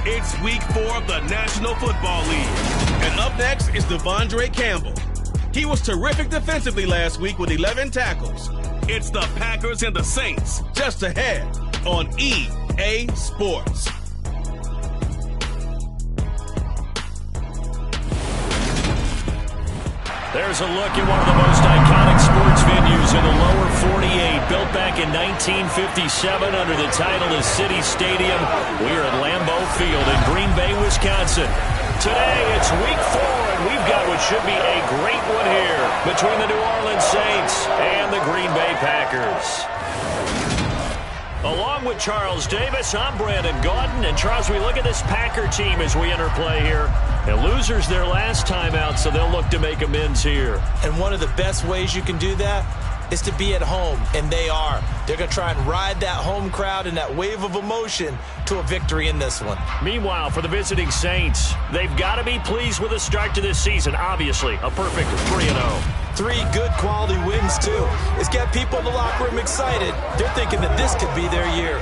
It's week 4 of the National Football League. And up next is Devondre Campbell. He was terrific defensively last week with 11 tackles. It's the Packers and the Saints just ahead on EA Sports. There's a look at one of the most iconic sports venues in the lower 48, built back in 1957 under the title of City Stadium. We're at Lambeau Field in Green Bay, Wisconsin. Today, it's week 4, and we've got what should be a great one here between the New Orleans Saints and the Green Bay Packers. Along with Charles Davis, I'm Brandon Gaudin. And Charles, we look at this Packer team as we enter play here. And losers their last time out, so they'll look to make amends here. And one of the best ways you can do that is to be at home, and they are. They're going to try and ride that home crowd and that wave of emotion to a victory in this one. Meanwhile, for the visiting Saints, they've got to be pleased with the start to this season. Obviously, a perfect 3-0. 3 good quality wins, too. It's got people in the locker room excited. They're thinking that this could be their year.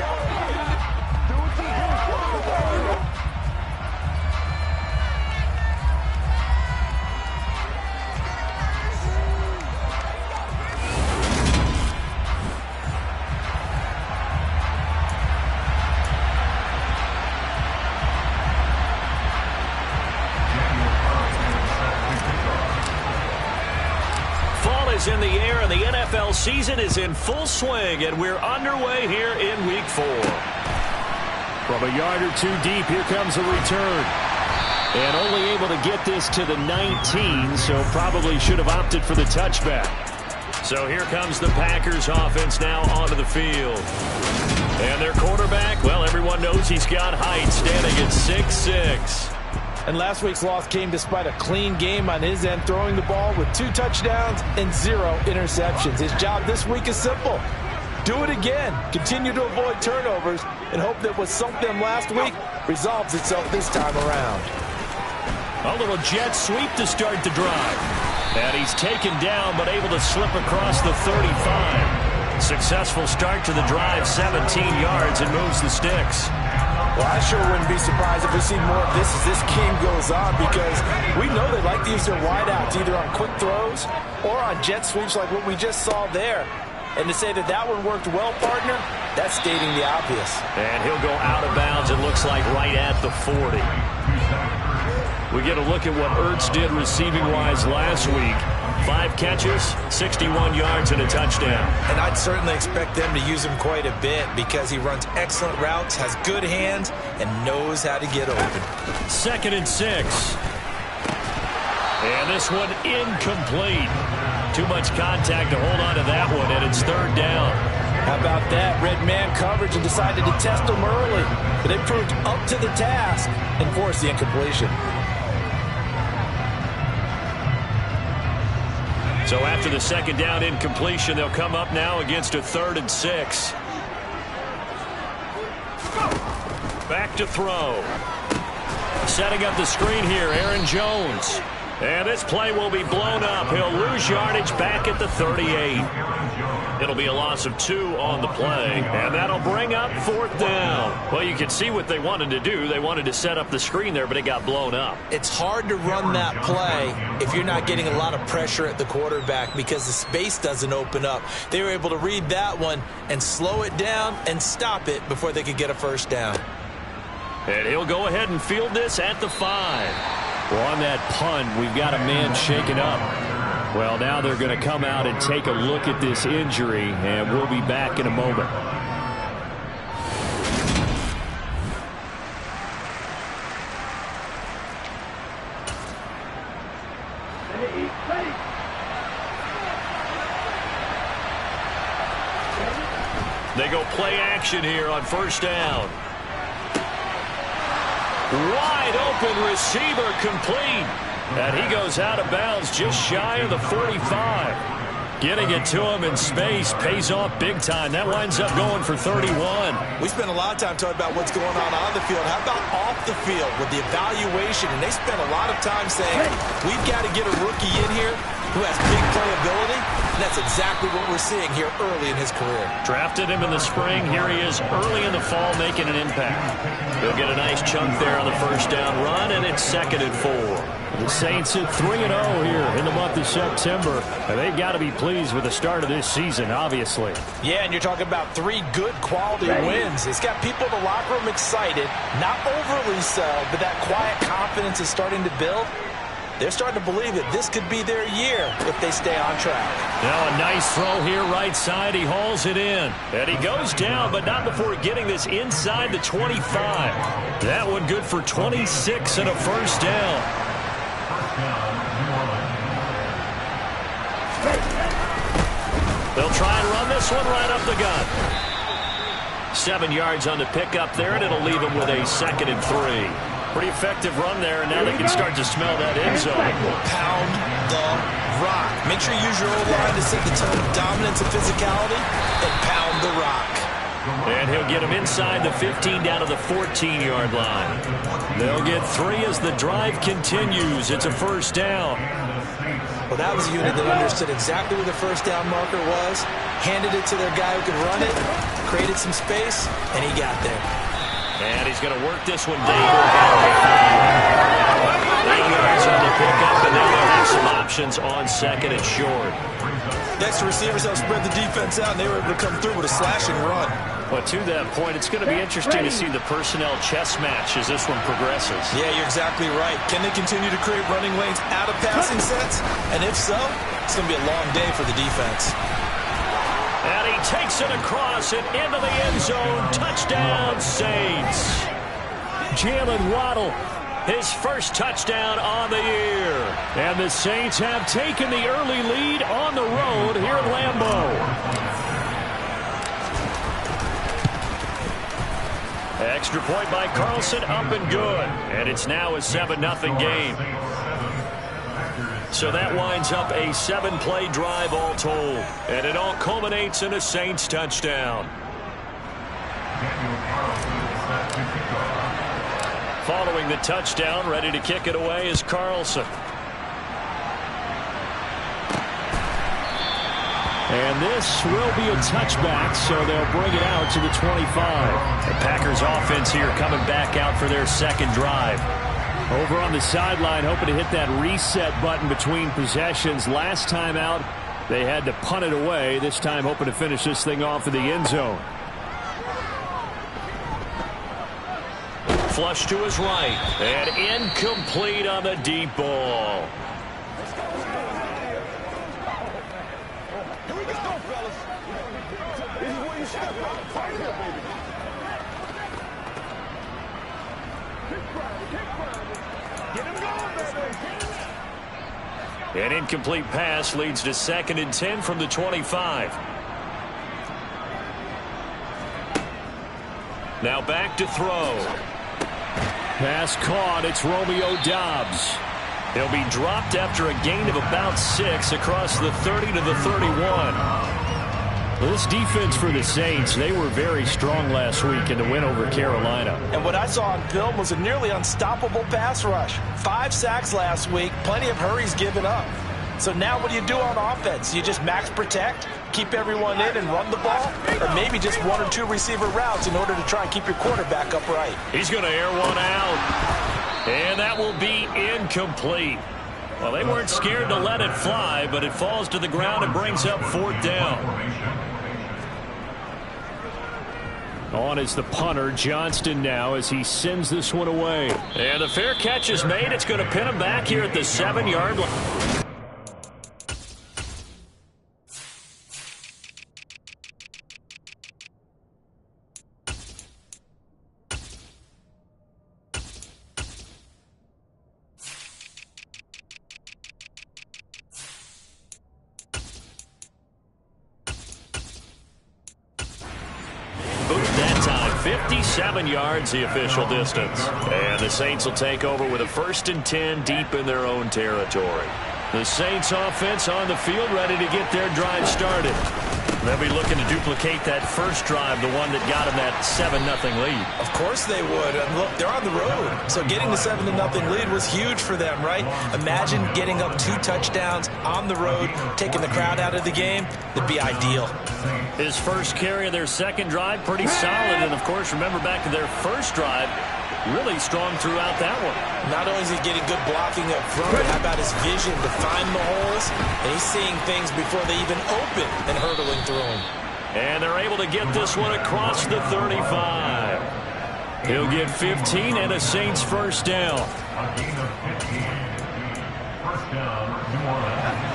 In the air, and the NFL season is in full swing, and we're underway here in week 4. From a yard or 2 deep, here comes a return. And only able to get this to the 19, so probably should have opted for the touchback. So here comes the Packers offense now onto the field. And their quarterback, well, everyone knows he's got height, standing at 6'6". And last week's loss came despite a clean game on his end, throwing the ball with 2 touchdowns and 0 interceptions. His job this week is simple. Do it again. Continue to avoid turnovers and hope that what sunk them last week resolves itself this time around. A little jet sweep to start the drive. And he's taken down but able to slip across the 35. Successful start to the drive, 17 yards, and moves the sticks. Well, I sure wouldn't be surprised if we see more of this as this game goes on, because we know they like to use their wideouts either on quick throws or on jet sweeps like what we just saw there. And to say that that one worked well, partner, that's stating the obvious. And he'll go out of bounds, it looks like, right at the 40. We get a look at what Ertz did receiving-wise last week. 5 catches, 61 yards, and a touchdown. And I'd certainly expect them to use him quite a bit because he runs excellent routes, has good hands, and knows how to get open. 2nd and 6. And this one incomplete. Too much contact to hold on to that one, and it's 3rd down. How about that? Red man coverage and decided to test him early. But they proved up to the task and forced the incompletion. So after the 2nd down incompletion, they'll come up now against a 3rd and 6. Back to throw. Setting up the screen here, Aaron Jones. And this play will be blown up. He'll lose yardage back at the 38. It'll be a loss of 2 on the play, and that'll bring up 4th down. Well, you can see what they wanted to do. They wanted to set up the screen there, but it got blown up. It's hard to run that play if you're not getting a lot of pressure at the quarterback because the space doesn't open up. They were able to read that one and slow it down and stop it before they could get a 1st down. And he'll go ahead and field this at the 5. Well, on that punt, we've got a man shaken up. Well, now they're going to come out and take a look at this injury, and we'll be back in a moment. They go play action here on 1st down. Wide open receiver complete. And he goes out of bounds just shy of the 45. Getting it to him in space pays off big time. That winds up going for 31. We spent a lot of time talking about what's going on the field. How about off the field with the evaluation? And they spent a lot of time saying, we've got to get a rookie in here who has big playability, and that's exactly what we're seeing here early in his career. Drafted him in the spring. Here he is early in the fall making an impact. He'll get a nice chunk there on the first down run, and it's 2nd and 4. The Saints at 3-0 here in the month of September. And they've got to be pleased with the start of this season, obviously. Yeah, and you're talking about 3 good quality wins. It's got people in the locker room excited, not overly so, but that quiet confidence is starting to build. They're starting to believe that this could be their year if they stay on track. Now a nice throw here right side. He hauls it in. And he goes down, but not before getting this inside the 25. That one good for 26 and a first down. They'll try and run this one right up the gut. 7 yards on the pickup there, and it'll leave him with a 2nd and 3. Pretty effective run there, and now they can start to smell that end zone. Pound the rock. Make sure you use your O-line to set the tone of dominance and physicality, and pound the rock. And he'll get him inside the 15 down to the 14-yard line. They'll get 3 as the drive continues. It's a first down. Well, that was a unit that understood exactly where the first down marker was, handed it to their guy who could run it, created some space, and he got there. And he's going to work this one down. 8 yards on the pickup, and now they'll have some options on 2nd and short. Extra receivers help spread the defense out, and they were able to come through with a slashing run. But to that point, it's going to be interesting to see the personnel chess match as this one progresses. Yeah, you're exactly right. Can they continue to create running lanes out of passing sets? And if so, it's going to be a long day for the defense. And he takes it across and into the end zone. Touchdown, Saints. Jalen Waddle, his first touchdown on the year. And the Saints have taken the early lead on the road here at Lambeau. Extra point by Carlson, up and good. And it's now a 7-0 game. So that winds up a 7-play drive all told. And it all culminates in a Saints touchdown. Following the touchdown, ready to kick it away is Carlson. And this will be a touchback, so they'll bring it out to the 25. The Packers offense here coming back out for their second drive. Over on the sideline, hoping to hit that reset button between possessions. Last time out, they had to punt it away. This time, hoping to finish this thing off in the end zone. Flush to his right. And incomplete on the deep ball. Here we go, fellas. This is where you step right. Fire here, baby. Get him going, baby. An incomplete pass leads to 2nd and 10 from the 25. Now back to throw. Pass caught. It's Romeo Doubs. He'll be dropped after a gain of about 6 across the 30 to the 31. This defense for the Saints, they were very strong last week in the win over Carolina. And what I saw on film was a nearly unstoppable pass rush. 5 sacks last week, plenty of hurries given up. So now what do you do on offense? You just max protect, keep everyone in and run the ball? Or maybe just 1 or 2 receiver routes in order to try and keep your quarterback upright? He's going to air one out. And that will be incomplete. Well, they weren't scared to let it fly, but it falls to the ground and brings up 4th down. On is the punter, Johnston now, as he sends this one away. And the fair catch is made. It's going to pin him back here at the 7-yard line. That time, 57 yards the official distance. And the Saints will take over with a 1st and 10 deep in their own territory. The Saints offense on the field ready to get their drive started. They'll be looking to to duplicate that first drive, the one that got him that 7-0 lead. Of course they would. And look, they're on the road. So getting the 7-0 lead was huge for them, right? Imagine getting up 2 touchdowns on the road, taking the crowd out of the game. That'd be ideal. His first carry of their second drive, pretty solid. And, of course, remember back to their first drive, really strong throughout that one. Not only is he getting good blocking up front, how about his vision to find the holes? And he's seeing things before they even open and hurdling through them. And they're able to get this one across the 35. He'll get 15 and a Saints first down. A gain of 15. First down, New Orleans.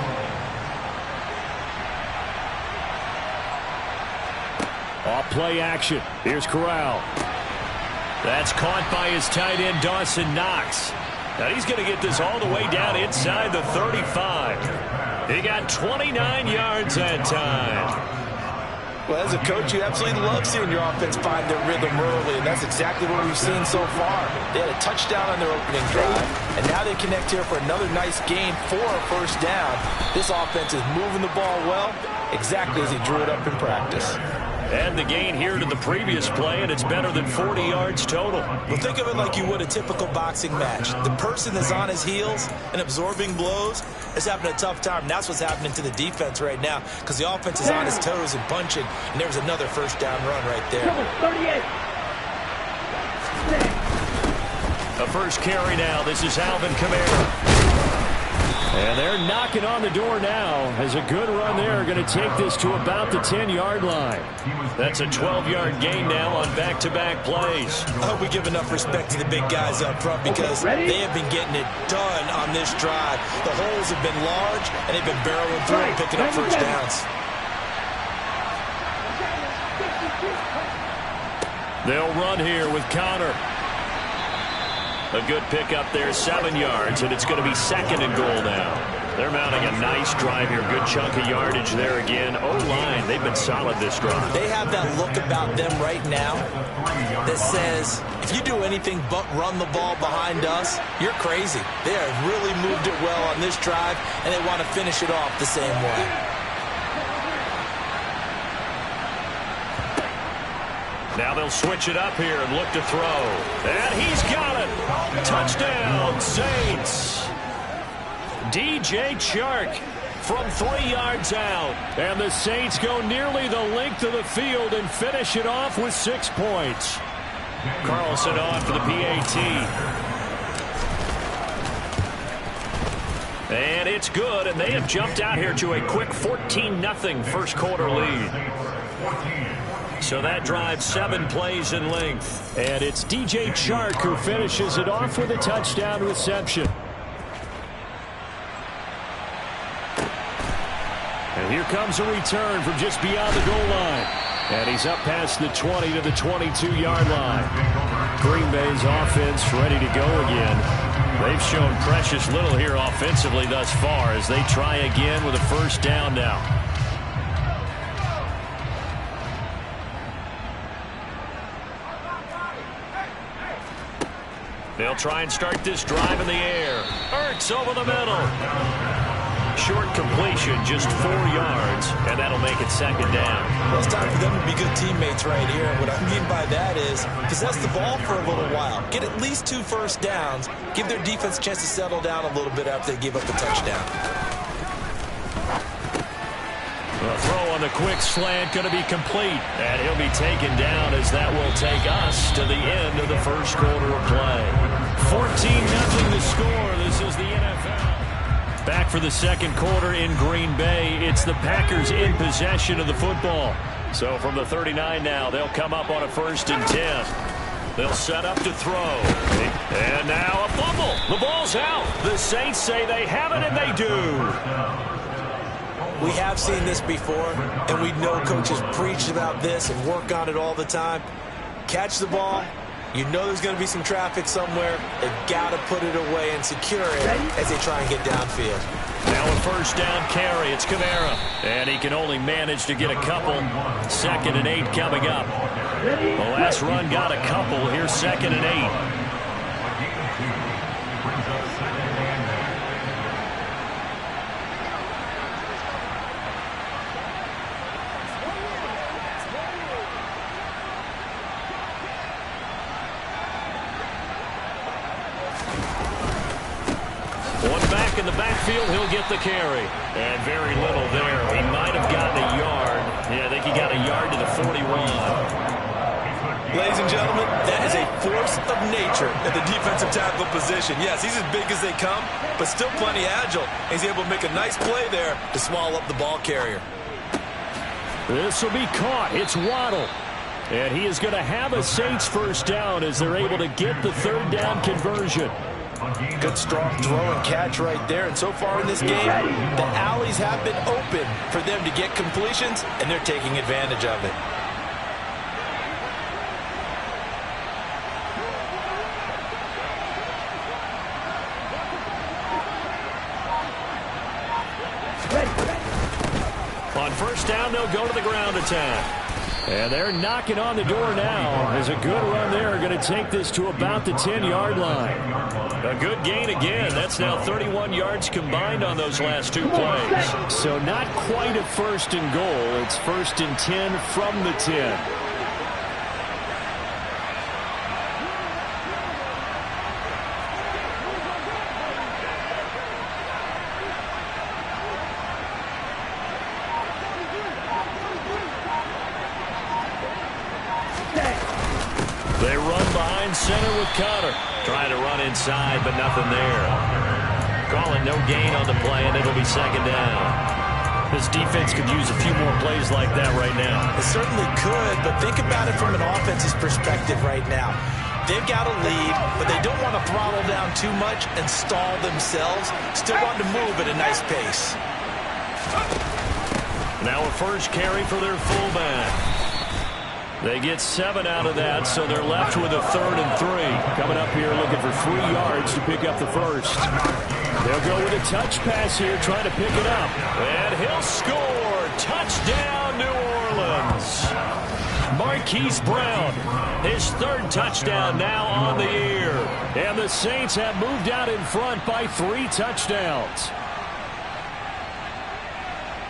Off play action. Here's Corral. That's caught by his tight end, Dawson Knox. Now he's going to get this all the way down inside the 35. He got 29 yards that time. Well, as a coach, you absolutely love seeing your offense find their rhythm early, and that's exactly what we've seen so far. They had a touchdown on their opening drive, and now they connect here for another nice gain for a first down. This offense is moving the ball well, exactly as he drew it up in practice. And the gain here to the previous play, and it's better than 40 yards total. Well, think of it like you would a typical boxing match. The person that's on his heels and absorbing blows is having a tough time. And that's what's happening to the defense right now, because the offense is on his toes and punching, and there's another first down run right there. A first carry now. This is Alvin Kamara. And they're knocking on the door now as a good run there. Going to take this to about the 10-yard line. That's a 12-yard gain now on back-to-back plays. I hope we give enough respect to the big guys up front, because they have been getting it done on this drive. The holes have been large, and they've been barreling through and picking up first downs. They'll run here with Connor. A good pickup there, 7 yards, and it's going to be second and goal now. They're mounting a nice drive here. Good chunk of yardage there again. O-line, they've been solid this drive. They have that look about them right now that says, if you do anything but run the ball behind us, you're crazy. They have really moved it well on this drive, and they want to finish it off the same way. Now they'll switch it up here and look to throw. And he's got it. Touchdown, Saints. DJ Chark from 3 yards out. And the Saints go nearly the length of the field and finish it off with 6 points. Carlson on for the PAT. And it's good, and they have jumped out here to a quick 14-0 first quarter lead. So that drives 7 plays in length. And it's DJ Chark who finishes it off with a touchdown reception. And here comes a return from just beyond the goal line. And he's up past the 20 to the 22-yard line. Green Bay's offense ready to go again. They've shown precious little here offensively thus far as they try again with a first down now. They'll try and start this drive in the air. Ertz over the middle. Short completion, just 4 yards, and that'll make it second down. Well, it's time for them to be good teammates right here. And what I mean by that is possess the ball for a little while. Get at least 2 first downs. Give their defense a chance to settle down a little bit after they give up the touchdown. The throw on the quick slant going to be complete. And he'll be taken down as that will take us to the end of the first quarter of play. 14-0 the score. This is the NFL. Back for the second quarter in Green Bay. It's the Packers in possession of the football. So from the 39 now, they'll come up on a 1st and 10. They'll set up to throw. And now a fumble. The ball's out. The Saints say they have it, and they do. We have seen this before, and we know coaches preach about this and work on it all the time. Catch the ball. You know there's going to be some traffic somewhere. They've got to put it away and secure it as they try and get downfield. Now a first down carry. It's Kamara. And he can only manage to get a couple. 2nd and 8 coming up. The last run got a couple. Here's 2nd and 8. One back in the backfield, he'll get the carry. And very little there. He might have gotten a yard. Yeah, I think he got a yard to the 41. Ladies and gentlemen, that is a force of nature at the defensive tackle position. Yes, he's as big as they come, but still plenty agile. He's able to make a nice play there to swallow up the ball carrier. This will be caught. It's Waddle. And he is going to have a Saints first down as they're able to get the third down conversion. Good strong throw and catch right there. And so far in this game, the alleys have been open for them to get completions, and they're taking advantage of it. On first down, they'll go to the ground attack. And they're knocking on the door now. As a good run there, going to take this to about the 10-yard line. A good gain again. That's now 31 yards combined on those last two plays. So not quite a first and goal. It's first and 10 from the 10. They run behind center with Connor. Trying to run inside, but nothing there. Calling no gain on the play, and it'll be second down. This defense could use a few more plays like that right now. It certainly could, but think about it from an offense's perspective right now. They've got a lead, but they don't want to throttle down too much and stall themselves. Still want to move at a nice pace. Now a first carry for their fullback. They get 7 out of that, so they're left with a 3rd and 3. Coming up here looking for 3 yards to pick up the first. They'll go with a touch pass here, trying to pick it up. And he'll score. Touchdown, New Orleans. Marquise Brown, his 3rd touchdown now on the year. And the Saints have moved out in front by 3 touchdowns.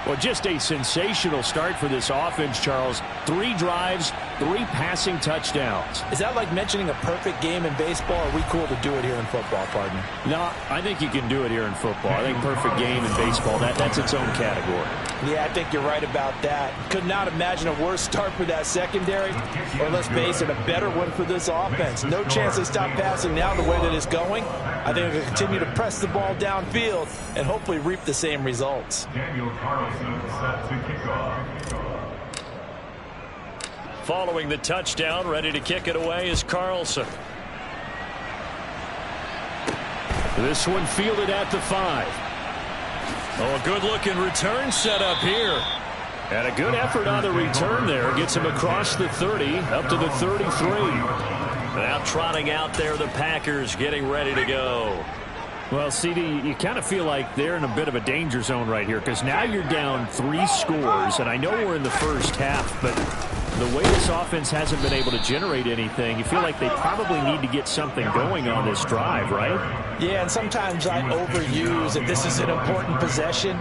Well, just a sensational start for this offense, Charles. 3 drives, 3 passing touchdowns. Is that like mentioning a perfect game in baseball, or are we cool to do it here in football, partner? No, I think you can do it here in football. I think perfect game in baseball, that's its own category. Yeah, I think you're right about that. Could not imagine a worse start for that secondary, or let's face it, a better one for this offense. No chance they stop passing now the way that it's going. I think they'll continue to press the ball downfield and hopefully reap the same results. Following the touchdown, ready to kick it away is Carlson. This one fielded at the 5. Oh, a good-looking return set up here. And a good effort on the return there. Gets him across the 30, up to the 33. Now trotting out there, the Packers getting ready to go. Well, CD, you kind of feel like they're in a bit of a danger zone right here, because now you're down 3 scores, and I know we're in the first half, but the way this offense hasn't been able to generate anything, you feel like they probably need to get something going on this drive, right? Yeah, and sometimes I overuse that this is an important possession.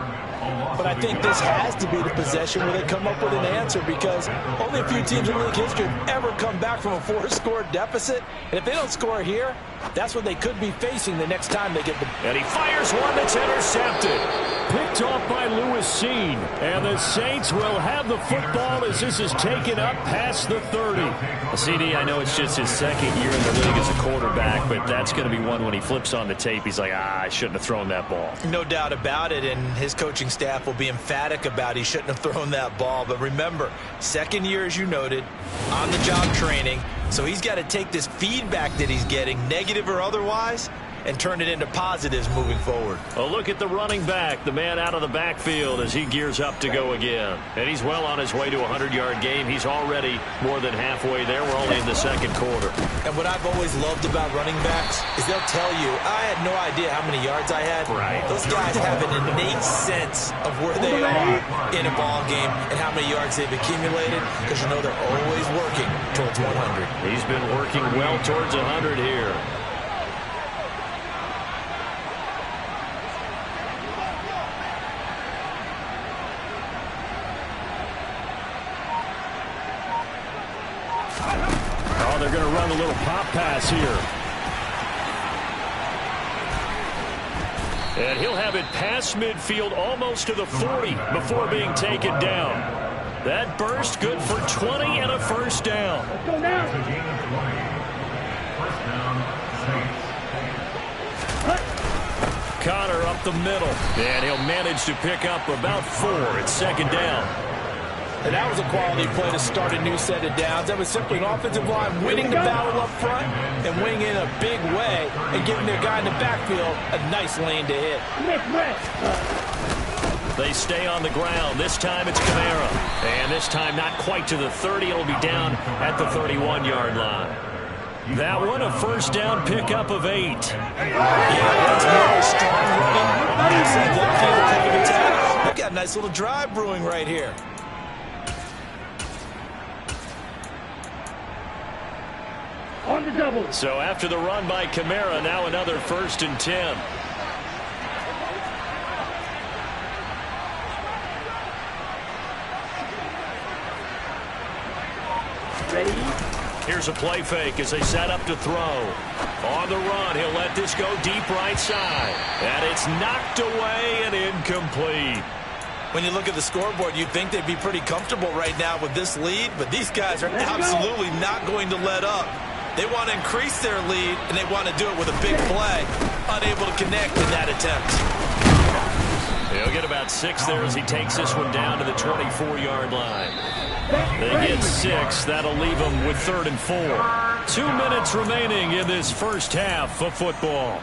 But I think this has to be the possession where they come up with an answer, because only a few teams in league history have ever come back from a 4-score deficit. And if they don't score here, that's what they could be facing the next time they get the... And he fires one that's intercepted. Picked off by Lewis Seen. And the Saints will have the football as this is taken up past the 30. Well, CD, I know it's just his 2nd year in the league as a quarterback, but that's going to be one when he flips on the tape. He's like, I shouldn't have thrown that ball. No doubt about it, and his coaching staff will be emphatic about he shouldn't have thrown that ball. But remember, 2nd year, as you noted, on-the-job training. So he's got to take this feedback that he's getting, negative or otherwise, and turn it into positives moving forward. Well, look at the running back, the man out of the backfield as he gears up to go again. And he's well on his way to a 100-yard game. He's already more than halfway there. We're only in the 2nd quarter. And what I've always loved about running backs is they'll tell you, I had no idea how many yards I had. Right. Those guys have an innate sense of where they are in a ball game and how many yards they've accumulated, because you know they're always working towards 100. He's been working well towards 100 here. Oh, they're going to run a little pop pass here. And he'll have it past midfield almost to the 40 before being taken down. That burst good for 20 and a first down. Let's go now. First down, Saints. Connor up the middle. And he'll manage to pick up about 4. It's second down. And that was a quality play to start a new set of downs. That was simply an offensive line winning the battle up front and winning in a big way and giving their guy in the backfield a nice lane to hit. They stay on the ground. This time it's Kamara. And this time not quite to the 30. It'll be down at the 31-yard line. That one a first down pickup of 8. Yeah, once more strong running. Excellent look through the point of attack. They've got a nice little drive brewing right here. On the double. So after the run by Kamara, now another 1st and 10. Ready? Here's a play fake as they set up to throw. On the run, he'll let this go deep right side. And it's knocked away and incomplete. When you look at the scoreboard, you'd think they'd be pretty comfortable right now with this lead, but these guys are absolutely not going to let up. They want to increase their lead, and they want to do it with a big play. Unable to connect in that attempt. He'll get about 6 there as he takes this one down to the 24-yard line. They get 6. That'll leave them with 3rd and 4. 2 minutes remaining in this first half of football.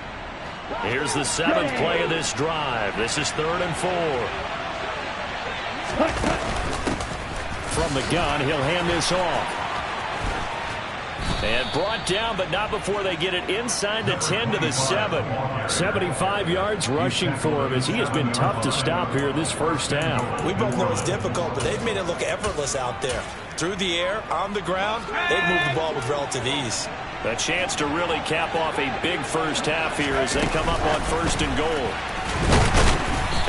Here's the 7th play of this drive. This is 3rd and 4. From the gun, he'll hand this off. And brought down, but not before they get it inside the 10 to the 7. 75 yards rushing for him as he has been tough to stop here this first half. We both know it's difficult, but they've made it look effortless out there. Through the air, on the ground, they've moved the ball with relative ease. A chance to really cap off a big first half here as they come up on 1st and goal.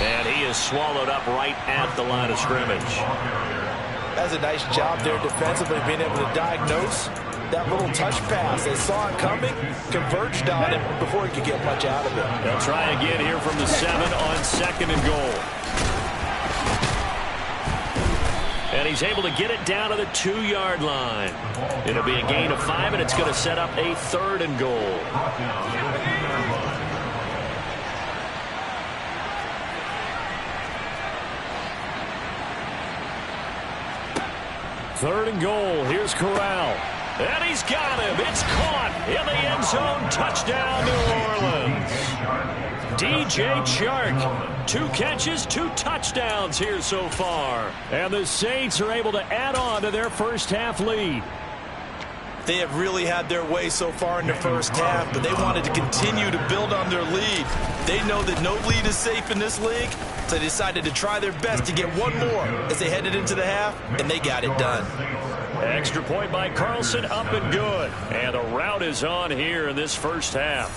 And he is swallowed up right at the line of scrimmage. That's a nice job there defensively, being able to diagnose that little touch pass. They saw it coming, converged on it before he could get much out of it. They'll try again here from the 7 on 2nd and goal. And he's able to get it down to the 2-yard line. It'll be a gain of 5, and it's going to set up a 3rd and goal. Third and goal. Here's Corral. And he's got him. It's caught in the end zone. Touchdown, New Orleans. DJ Chark. 2 catches, 2 touchdowns here so far. And the Saints are able to add on to their first half lead. They have really had their way so far in the first half, but they wanted to continue to build on their lead. They know that no lead is safe in this league, so they decided to try their best to get one more as they headed into the half, and they got it done. Extra point by Carlson, up and good. And a rout is on here in this first half.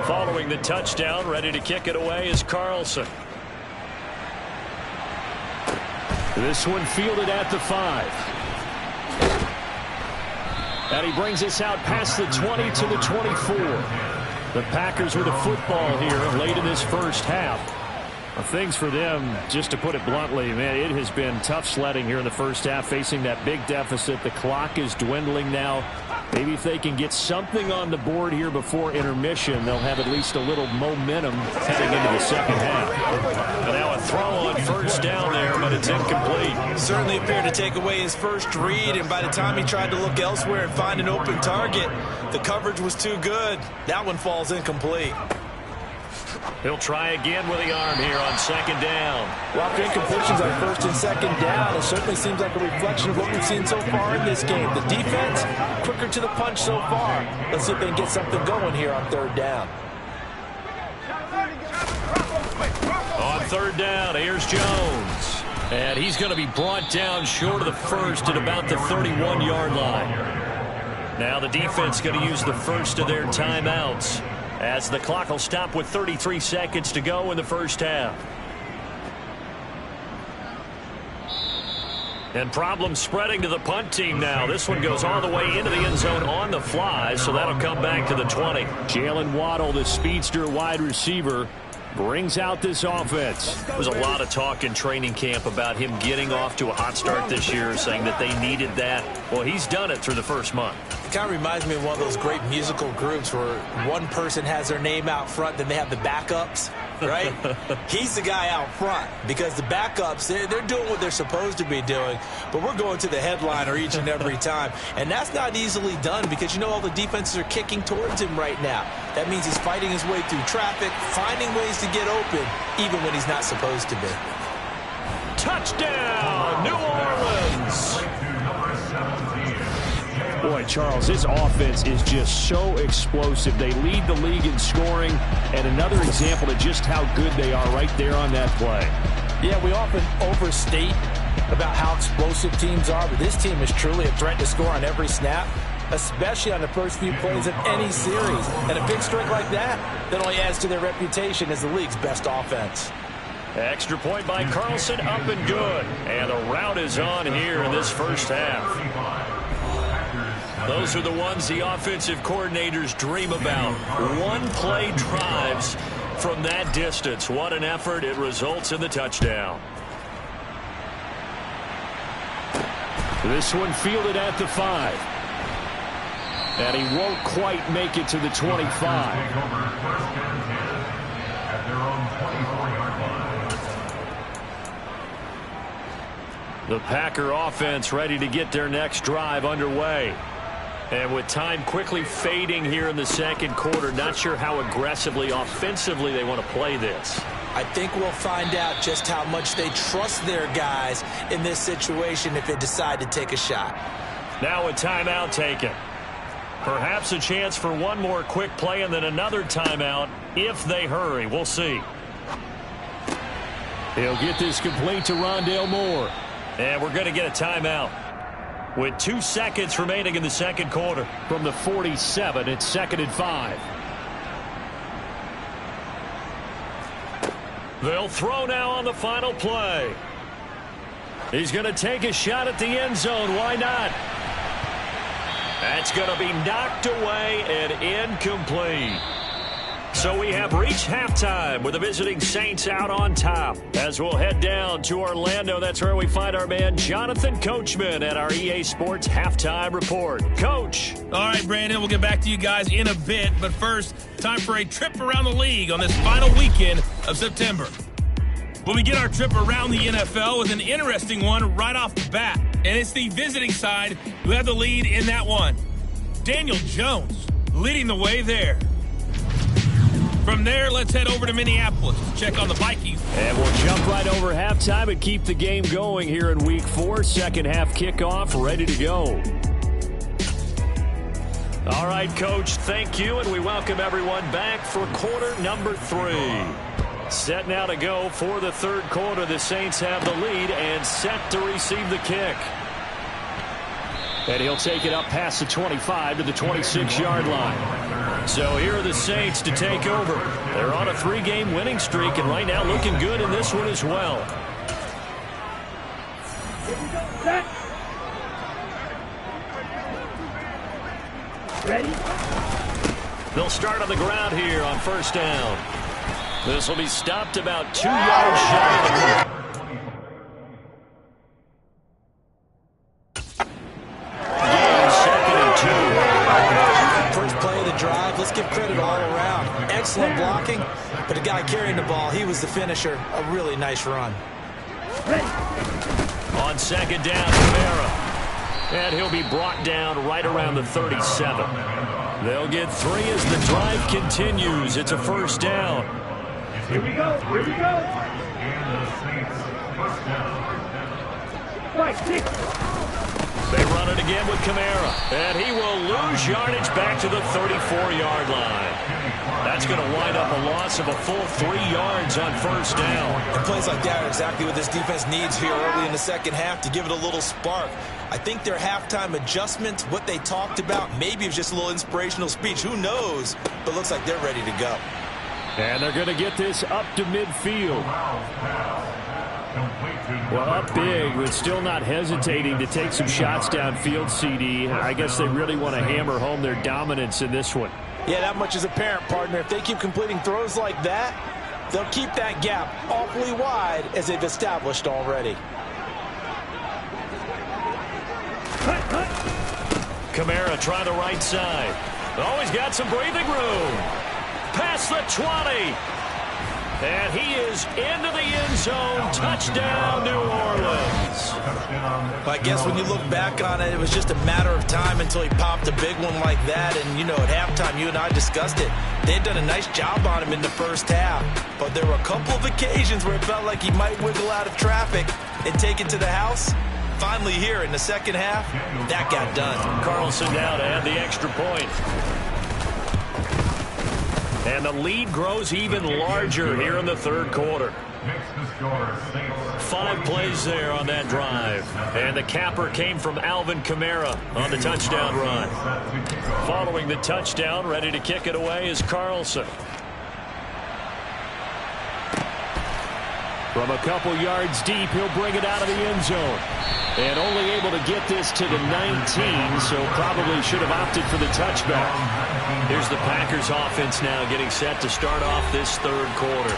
Following the touchdown, ready to kick it away is Carlson. This one fielded at the 5. And he brings us out past the 20 to the 24. The Packers with a football here late in this first half. Things for them, just to put it bluntly, man, it has been tough sledding here in the first half, facing that big deficit. The clock is dwindling now. Maybe if they can get something on the board here before intermission, they'll have at least a little momentum heading into the second half. And now a throw on first down there, but it's incomplete. Certainly appeared to take away his first read, and by the time he tried to look elsewhere and find an open target, the coverage was too good. That one falls incomplete. He'll try again with the arm here on second down. Well, after incompletions on 1st and 2nd down, it certainly seems like a reflection of what we've seen so far in this game. The defense, quicker to the punch so far. Let's see if they can get something going here on 3rd down. On 3rd down, here's Jones. And he's going to be brought down short of the first at about the 31-yard line. Now the defense going to use the first of their timeouts, as the clock will stop with 33 seconds to go in the first half. And problems spreading to the punt team now. This one goes all the way into the end zone on the fly, so that'll come back to the 20. Jalen Waddle, the speedster wide receiver, brings out this offense. There was a lot of talk in training camp about him getting off to a hot start this year, saying that they needed that. Well, he's done it through the first month. It kind of reminds me of one of those great musical groups where one person has their name out front, then they have the backups, right? He's the guy out front because the backups, they're doing what they're supposed to be doing, but we're going to the headliner each and every time. And that's not easily done because, you know, all the defenses are kicking towards him right now. That means he's fighting his way through traffic, finding ways to get open, even when he's not supposed to be. Touchdown, New Orleans! Boy, Charles, this offense is just so explosive. They lead the league in scoring, and another example of just how good they are right there on that play. Yeah, we often overstate about how explosive teams are, but this team is truly a threat to score on every snap, especially on the first few plays of any series. And a big strike like that only adds to their reputation as the league's best offense. Extra point by Carlson, up and good. And the route is on here in this first half. Those are the ones the offensive coordinators dream about. One-play drives from that distance. What an effort. It results in the touchdown. This one fielded at the 5. And he won't quite make it to the 25. The Packer offense ready to get their next drive underway. And with time quickly fading here in the second quarter, not sure how aggressively, offensively they want to play this. I think we'll find out just how much they trust their guys in this situation if they decide to take a shot. Now a timeout taken. Perhaps a chance for one more quick play and then another timeout if they hurry. We'll see. He'll get this complete to Rondale Moore. And we're going to get a timeout. With 2 seconds remaining in the second quarter. From the 47, it's 2nd and 5. They'll throw now on the final play. He's going to take a shot at the end zone. Why not? That's going to be knocked away and incomplete. So we have reached halftime with the visiting Saints out on top. As we'll head down to Orlando, that's where we find our man Jonathan Coachman at our EA Sports Halftime Report. Coach. All right, Brandon, we'll get back to you guys in a bit. But first, time for a trip around the league on this final weekend of September. We'll begin our trip around the NFL with an interesting one right off the bat. And it's the visiting side who have the lead in that one. Daniel Jones leading the way there. From there, let's head over to Minneapolis to check on the Vikings. And we'll jump right over halftime and keep the game going here in Week 4. Second half kickoff, ready to go. All right, Coach, thank you, and we welcome everyone back for quarter number 3. Set now to go for the third quarter. The Saints have the lead and set to receive the kick. And he'll take it up past the 25 to the 26-yard line. So here are the Saints to take over. They're on a 3-game winning streak, and right now looking good in this one as well. Ready? They'll start on the ground here on first down. This will be stopped about 2 yards shy. Let's give credit all around. Excellent blocking, but the guy carrying the ball, he was the finisher. A really nice run. On second down, Kamara. And he'll be brought down right around the 37. They'll get 3 as the drive continues. It's a first down. Here we go. Here we go. Right, 6. They run it again with Kamara. And he will lose yardage back to the 34-yard line. That's going to wind up a loss of a full 3 yards on first down. And plays like that are exactly what this defense needs here early in the second half to give it a little spark. I think their halftime adjustments, what they talked about, maybe it was just a little inspirational speech. Who knows? But looks like they're ready to go. And they're going to get this up to midfield. Well, up big, but still not hesitating to take some shots downfield, CD. I guess they really want to hammer home their dominance in this one. Yeah, that much is apparent, partner. If they keep completing throws like that, they'll keep that gap awfully wide as they've established already. Kamara trying the right side. Always got some breathing room. Past the 20. And he is into the end zone. Touchdown, New Orleans. Well, I guess when you look back on it, it was just a matter of time until he popped a big one like that. And, you know, at halftime, you and I discussed it. They had done a nice job on him in the first half. But there were a couple of occasions where it felt like he might wiggle out of traffic and take it to the house. Finally here in the second half, that got done. Carlson now to add the extra point. And the lead grows even larger here in the third quarter. 5 plays there on that drive. And the capper came from Alvin Kamara on the touchdown run. Following the touchdown, ready to kick it away is Carlson. From a couple yards deep, he'll bring it out of the end zone. And only able to get this to the 19, so probably should have opted for the touchback. Here's the Packers offense now getting set to start off this third quarter.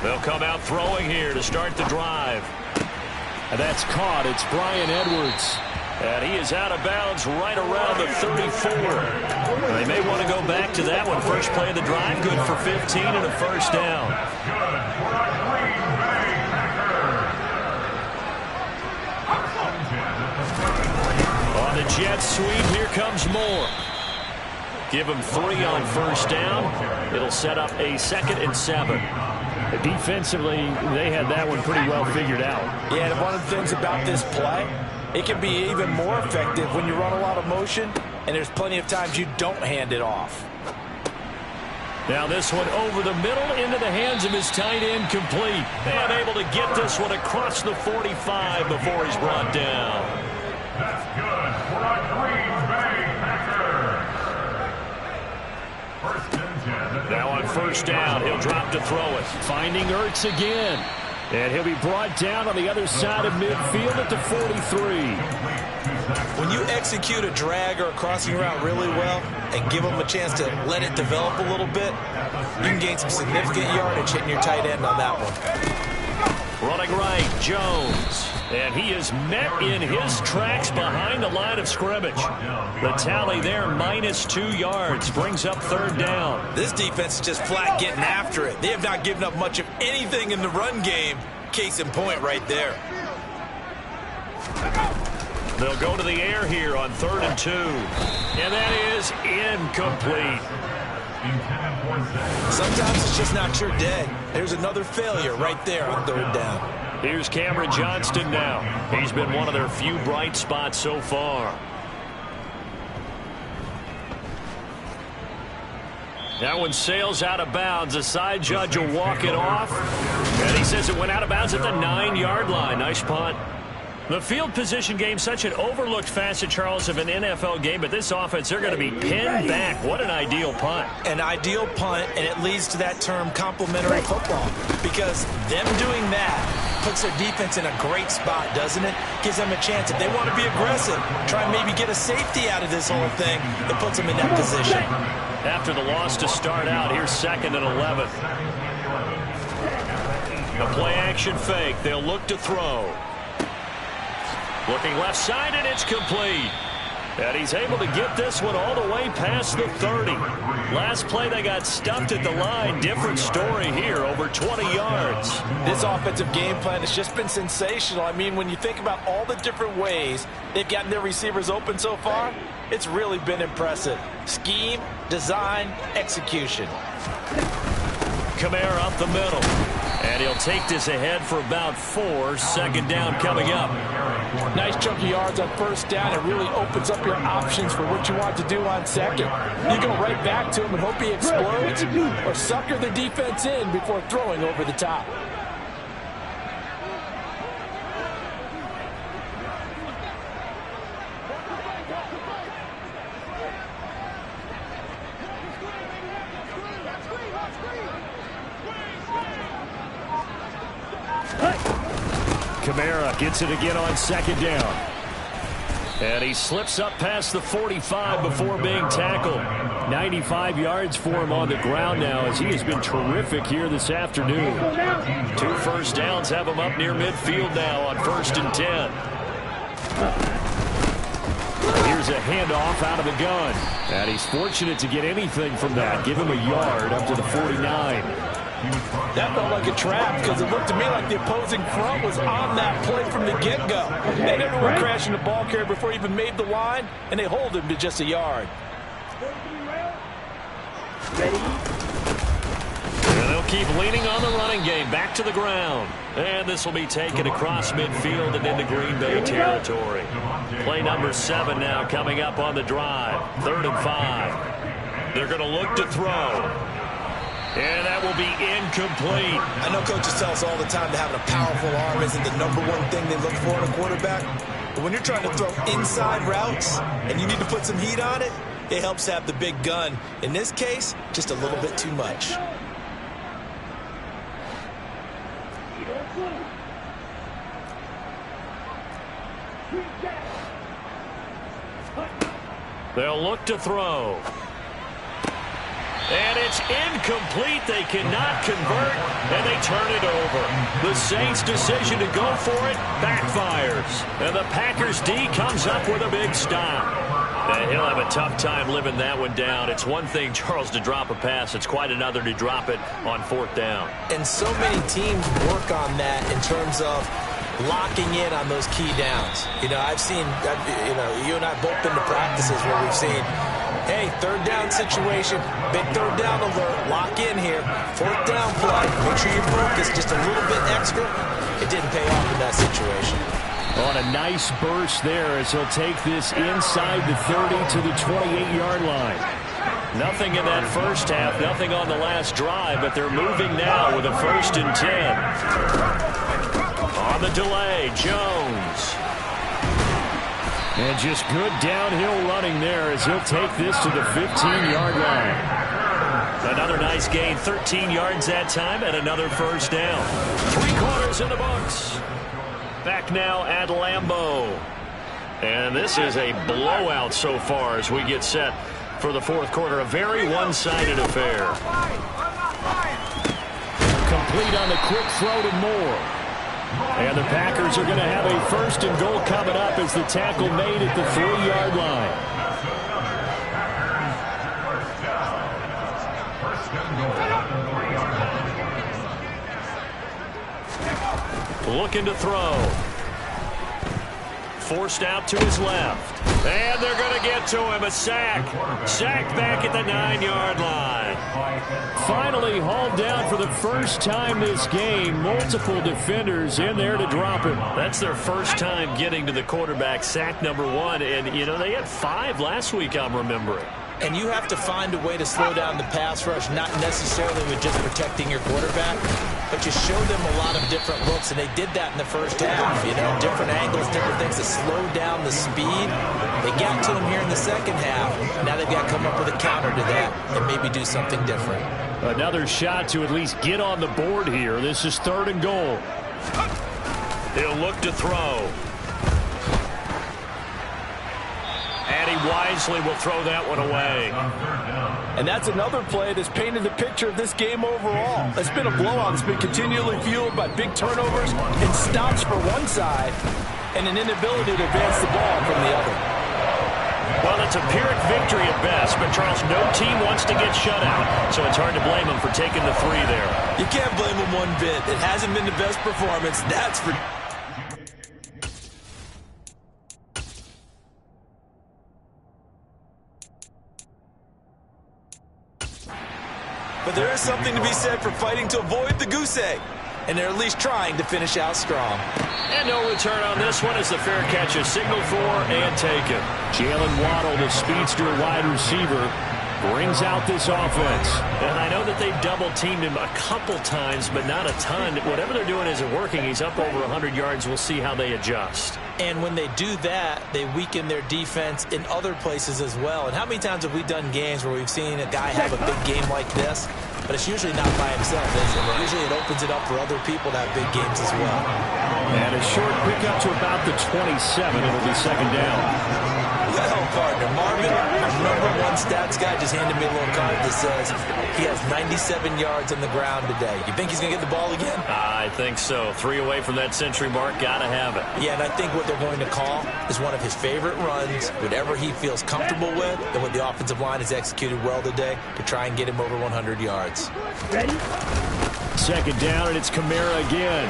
They'll come out throwing here to start the drive. And that's caught. It's Bryan Edwards. And he is out of bounds right around the 34. They may want to go back to that one. First play of the drive, good for 15 and a first down. On the jet sweep, here comes Moore. Give him 3 on first down. It'll set up a 2nd and 7. Defensively, they had that one pretty well figured out. Yeah, and one of the things about this play, it can be even more effective when you run a lot of motion, and there's plenty of times you don't hand it off. Now this one over the middle into the hands of his tight end, complete. And able to get this one across the 45 before he's brought down. That's good for a Green Bay Packers. First and 10. Now on first down, he'll drop to throw it. Finding Ertz again. And he'll be brought down on the other side of midfield at the 43. When you execute a drag or a crossing route really well and give them a chance to let it develop a little bit, you can gain some significant yardage hitting your tight end on that one. Running right, Jones. And he is met in his tracks behind the line of scrimmage. The tally there, -2 yards, brings up third down. This defense is just flat getting after it. They have not given up much of anything in the run game. Case in point right there. They'll go to the air here on 3rd and 2. And that is incomplete. Sometimes it's just not your day. There's another failure right there on 3rd down. Here's Cameron Johnston now. He's been one of their few bright spots so far. That one sails out of bounds. The side judge will walk it off. And he says it went out of bounds at the 9-yard line. Nice punt. The field position game, such an overlooked facet, Charles, of an NFL game, but this offense, they're going to be pinned back. What an ideal punt. An ideal punt, and it leads to that term complementary football, because them doing that puts their defense in a great spot, doesn't it? Gives them a chance. If they want to be aggressive, try and maybe get a safety out of this whole thing, it puts them in that position. After the loss to start out, here's 2nd and 11. A play action fake. They'll look to throw. Looking left side, and it's complete. And he's able to get this one all the way past the 30. Last play, they got stuffed at the line. Different story here, over 20 yards. This offensive game plan has just been sensational. I mean, when you think about all the different ways they've gotten their receivers open so far, it's really been impressive. Scheme, design, execution. Kamara up the middle. And he'll take this ahead for about 4. 2nd down coming up. Nice chunk of yards on first down. It really opens up your options for what you want to do on 2nd. You go right back to him and hope he explodes, or sucker the defense in before throwing over the top. Kamara gets it again on second down. And he slips up past the 45 before being tackled. 95 yards for him on the ground now as he has been terrific here this afternoon. 2 first downs have him up near midfield now on 1st and 10. Here's a handoff out of the gun. And he's fortunate to get anything from that. Give him a yard up to the 49. That felt like a trap because it looked to me like the opposing front was on that play from the get-go. They never were crashing the ball carrier before he even made the line, and they hold him to just a yard. And they'll keep leaning on the running game. Back to the ground. And this will be taken across midfield and into Green Bay territory. Play number 7 now coming up on the drive. 3rd and 5. They're going to look to throw. And that will be incomplete. I know coaches tell us all the time that having a powerful arm isn't the #1 thing they look for in a quarterback. But when you're trying to throw inside routes and you need to put some heat on it, it helps have the big gun. In this case, just a little bit too much. They'll look to throw. And it's incomplete. They cannot convert, and they turn it over. The Saints' decision to go for it backfires. And the Packers' D comes up with a big stop. And he'll have a tough time living that one down. It's one thing, Charles, to drop a pass. It's quite another to drop it on 4th down. And so many teams work on that in terms of locking in on those key downs. You know, you and I both been to practices where we've seen, hey, 3rd down situation, big 3rd down alert, lock in here, 4th down play, make sure you're focused just a little bit extra. It didn't pay off in that situation. On a nice burst there as he'll take this inside the 30 to the 28-yard line. Nothing in that first half, nothing on the last drive, but they're moving now with a 1st and 10. On the delay, Jones. And just good downhill running there as he'll take this to the 15-yard line. Another nice gain, 13 yards that time, and another 1st down. 3 quarters in the books. Back now at Lambeau. And this is a blowout so far as we get set for the 4th quarter. A very one-sided affair. Complete on the quick throw to Moore. And the Packers are going to have a 1st and goal coming up as the tackle made at the 3-yard line. Looking to throw. Forced out to his left. And they're going to get to him. A sack. Sacked back at the 9-yard line. Finally hauled down for the first time this game. Multiple defenders in there to drop him. That's their first time getting to the quarterback. Sack number 1. And, you know, they had 5 last week, I'm remembering. And you have to find a way to slow down the pass rush, not necessarily with just protecting your quarterback, but you show them a lot of different looks, and they did that in the first half. You know, different angles, different things to slow down the speed. They got to him here in the second half. Now they've got to come up with a counter to that and maybe do something different. Another shot to at least get on the board here. This is 3rd and goal. He'll look to throw. And he wisely will throw that one away. And that's another play that's painted the picture of this game overall. It's been a blowout. It's been continually fueled by big turnovers and stops for one side and an inability to advance the ball from the other. Well, it's a Pyrrhic victory at best, but Charles, no team wants to get shut out, so it's hard to blame them for taking the 3 there. You can't blame them one bit. It hasn't been the best performance. That's for... But there is something to be said for fighting to avoid the goose egg. And they're at least trying to finish out strong. And no return on this one as the fair catch is signaled for and taken. Jalen Waddle, the speedster wide receiver, brings out this offense. And I know that they've double-teamed him a couple times, but not a ton. Whatever they're doing isn't working. He's up over 100 yards. We'll see how they adjust. And when they do that, they weaken their defense in other places as well. And how many times have we done games where we've seen a guy have a big game like this, but it's usually not by himself, is it? Usually it opens it up for other people to have big games as well. And a short pickup to about the 27. It'll be second down. Well, partner, Marvin, our #1 stats guy, just handed me a little card that says he has 97 yards on the ground today. You think he's going to get the ball again? I think so. 3 away from that century mark. Got to have it. Yeah, and I think what they're going to call is one of his favorite runs, whatever he feels comfortable with, and what the offensive line has executed well today to try and get him over 100 yards. Ready? Second down, and it's Kamara again.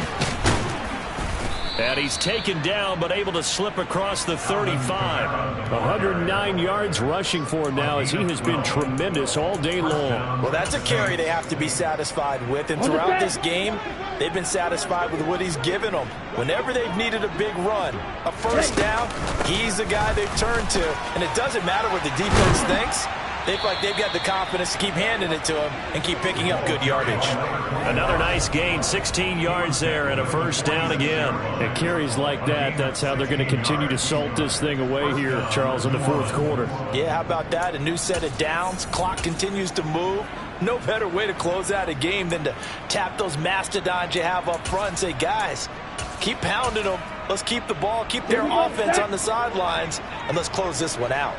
And he's taken down, but able to slip across the 35. 109 yards rushing for him now, as he has been tremendous all day long. Well, that's a carry they have to be satisfied with. And throughout this game, they've been satisfied with what he's given them. Whenever they've needed a big run, a first down, he's the guy they've turned to. And it doesn't matter what the defense thinks. They feel like they've got the confidence to keep handing it to him and keep picking up good yardage. Another nice gain, 16 yards there, and a first down again. And carries like that, that's how they're going to continue to salt this thing away here, Charles, in the fourth quarter. Yeah, how about that? A new set of downs. Clock continues to move. No better way to close out a game than to tap those mastodons you have up front and say, guys, keep pounding them. Let's keep the ball, keep their offense on the sidelines, and let's close this one out.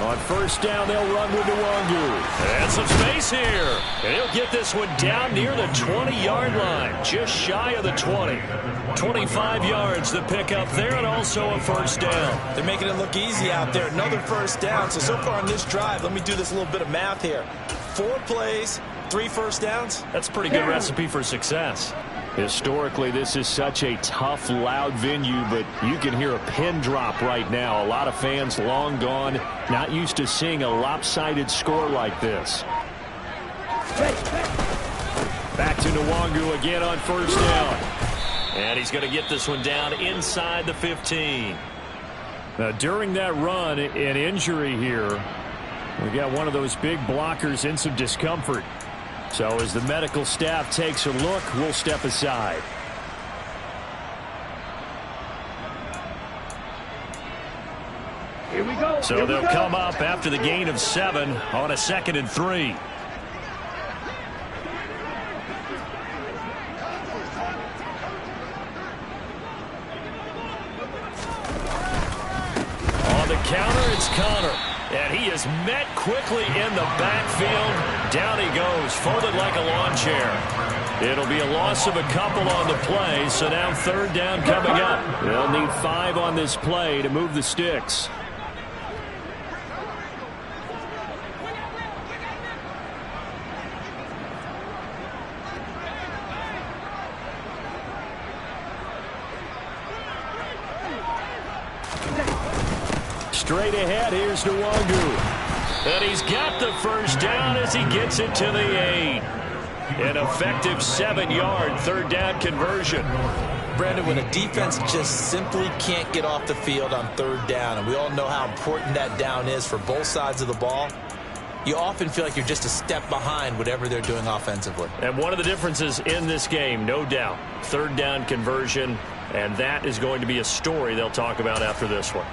On first down, they'll run with Nwangu. And some space here. And he'll get this one down near the 20-yard line, just shy of the 20. 25 yards to pick up there, and also a first down. They're making it look easy out there. Another first down. So far on this drive, let me do this little bit of math here. 4 plays, 3 first downs. That's a pretty good recipe for success. Historically, this is such a tough, loud venue, but you can hear a pin drop right now. A lot of fans long gone, not used to seeing a lopsided score like this. Back to Nwangu again on first down. And he's going to get this one down inside the 15. Now, during that run, an injury here. We got one of those big blockers in some discomfort. So as the medical staff takes a look, we'll step aside. Here we go. So they'll come up after the gain of 7 on a 2nd and 3. On the counter, it's Connor. And he is met quickly in the backfield. Down he goes, folded like a lawn chair. It'll be a loss of a couple on the play, so now third down coming up. They'll need 5 on this play to move the sticks. Straight ahead, here's Nwangu. And he's got the first down as he gets it to the 8. An effective 7-yard third down conversion. Brandon, when a defense just simply can't get off the field on third down, and we all know how important that down is for both sides of the ball, you often feel like you're just a step behind whatever they're doing offensively. And one of the differences in this game, no doubt, third down conversion, and that is going to be a story they'll talk about after this one.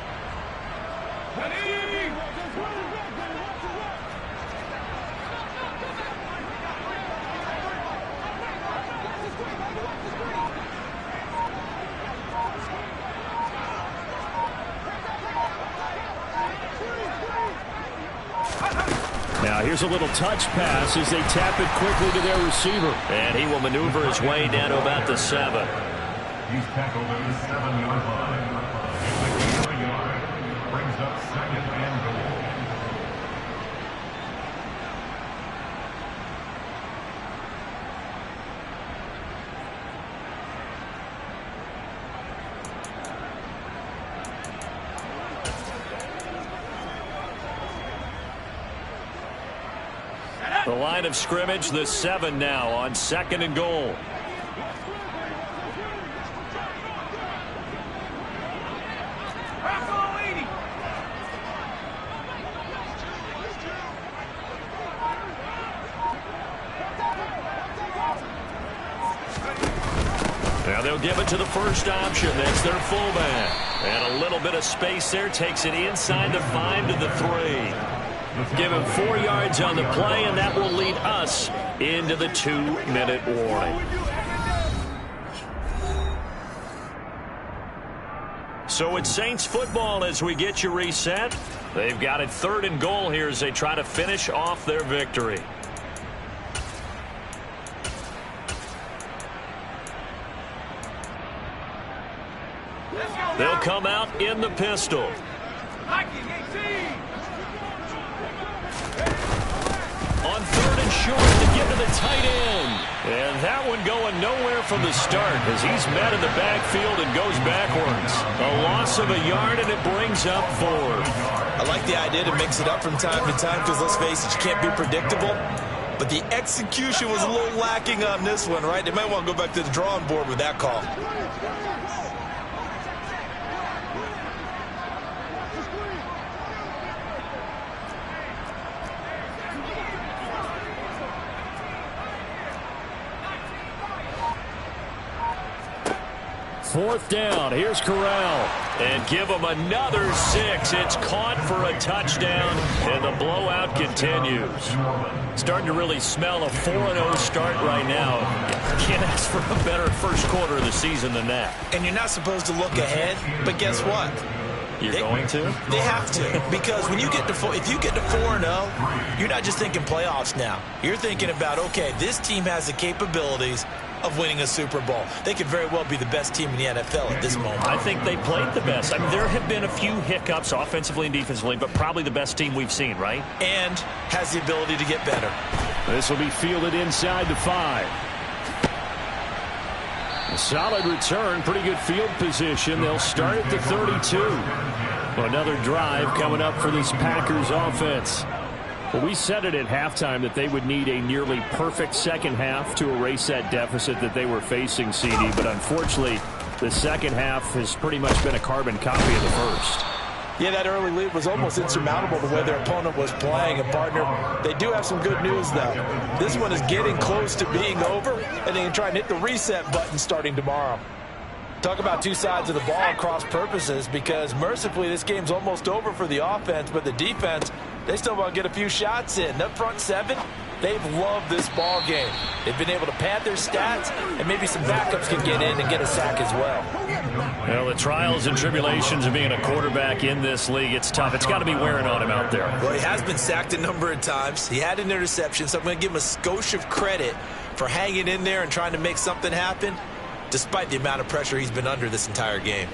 Now here's a little touch pass as they tap it quickly to their receiver. And he will maneuver his way down to about the 7. He's tackled at the 7-yard line. It's a yard. Brings up 2nd and goal. The line of scrimmage, the 7 now on 2nd and goal. Now they'll give it to the first option. That's their fullback. And a little bit of space there. Takes it inside the 5 to the 3. Give him 4 yards on the play, and that will lead us into the 2-minute warning. So it's Saints football as we get you reset. They've got it 3rd and goal here as they try to finish off their victory. They'll come out in the pistol. On 3rd and short to give to the tight end. And that one going nowhere from the start as he's met in the backfield and goes backwards. A loss of a yard, and it brings up 4. I like the idea to mix it up from time to time because, let's face it, you can't be predictable. But the execution was a little lacking on this one, right? They might want to go back to the drawing board with that call. Fourth down. Here's Corral. And give him another 6. It's caught for a touchdown, and the blowout continues. Starting to really smell a 4-0 start right now. Can't ask for a better first quarter of the season than that. And you're not supposed to look ahead, but guess what? You're going to? They have to, because when you get to if you get to 4-0, you're not just thinking playoffs now. You're thinking about, okay, this team has the capabilities of winning a Super Bowl. They could very well be the best team in the NFL at this moment. I think they played the best. I mean, there have been a few hiccups offensively and defensively, but probably the best team we've seen, right? And has the ability to get better. This will be fielded inside the 5. A solid return, pretty good field position. They'll start at the 32. Another drive coming up for this Packers offense. Well, we said it at halftime that they would need a nearly perfect second half to erase that deficit that they were facing, CD. But unfortunately, the second half has pretty much been a carbon copy of the first. Yeah, that early lead was almost insurmountable the way their opponent was playing. And, partner, they do have some good news, though. This one is getting close to being over, and they can try and hit the reset button starting tomorrow. Talk about two sides of the ball and cross purposes, because mercifully this game's almost over for the offense, but the defense, they still want to get a few shots in. Up front 7, they've loved this ball game. They've been able to pad their stats, and maybe some backups can get in and get a sack as well. Well, the trials and tribulations of being a quarterback in this league, it's tough. It's got to be wearing on him out there. Well, he has been sacked a number of times. He had an interception, so I'm going to give him a skosh of credit for hanging in there and trying to make something happen, despite the amount of pressure he's been under this entire game.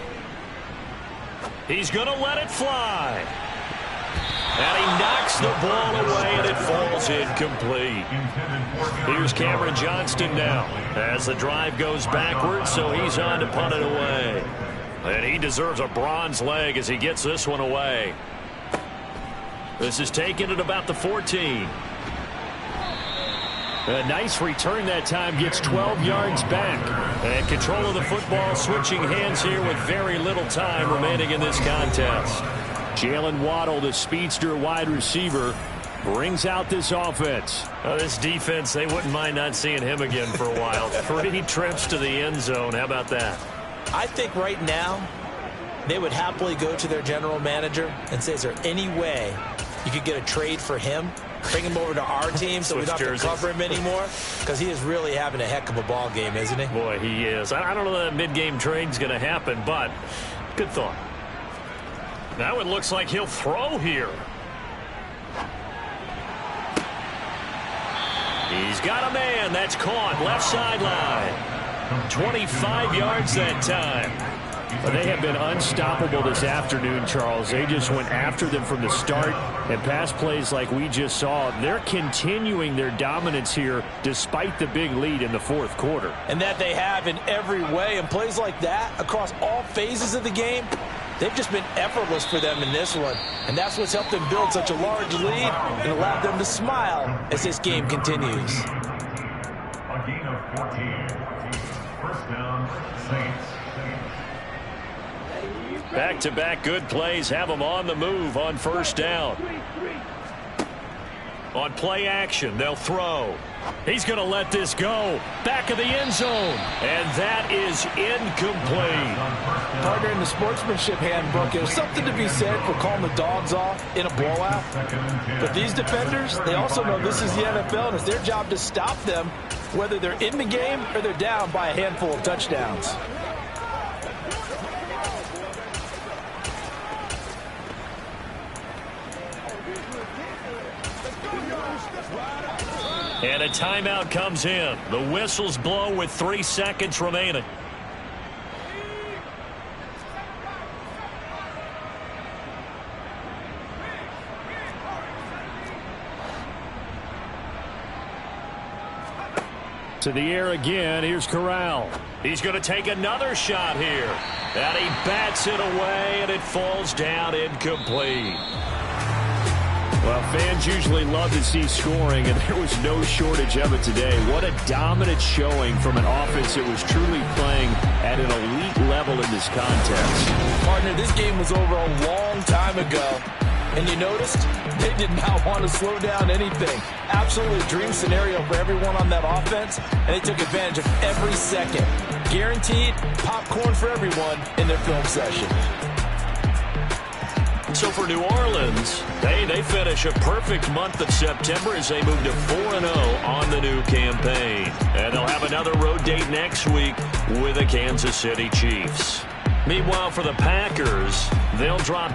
He's going to let it fly. And he knocks the ball away, and it falls incomplete. Here's Cameron Johnston now as the drive goes backwards, so he's on to punt it away. And he deserves a bronze leg as he gets this one away. This is taken at about the 14. A nice return that time, gets 12 yards back. And control of the football, switching hands here with very little time remaining in this contest. Jalen Waddle, the speedster wide receiver, brings out this offense. This defense, they wouldn't mind not seeing him again for a while. 3 trips to the end zone. How about that? I think right now they would happily go to their general manager and say, is there any way you could get a trade for him? Bring him over to our team so we don't have to cover him anymore, because he is really having a heck of a ball game, isn't he? Boy, he is. I don't know that mid-game trade's going to happen, but good thought. That one looks like he'll throw here. He's got a man. That's caught. Left sideline. 25 yards that time. But they have been unstoppable this afternoon, Charles. They just went after them from the start, and pass plays like we just saw, they're continuing their dominance here despite the big lead in the fourth quarter. And that they have in every way, and plays like that across all phases of the game, they've just been effortless for them in this one. And that's what's helped them build such a large lead and allowed them to smile as this game continues. A gain of 14. First down, Saints. Back-to-back good plays have them on the move on first down. On play action, they'll throw. He's going to let this go. Back of the end zone. And that is incomplete. Partner, in the sportsmanship handbook, there's something to be said for calling the dogs off in a blowout. But these defenders, they also know this is the NFL, and it's their job to stop them, whether they're in the game or they're down by a handful of touchdowns. And a timeout comes in. The whistles blow with 3 seconds remaining. To the air again. Here's Corral. He's going to take another shot here. And he bats it away, and it falls down incomplete. Well, fans usually love to see scoring, and there was no shortage of it today. What a dominant showing from an offense that was truly playing at an elite level in this contest. Partner, this game was over a long time ago. And you noticed they did not want to slow down anything. Absolutely a dream scenario for everyone on that offense, and they took advantage of every second. Guaranteed popcorn for everyone in their film session. So for New Orleans, they finish a perfect month of September as they move to 4-0 on the new campaign. And they'll have another road date next week with the Kansas City Chiefs. Meanwhile, for the Packers, they'll drop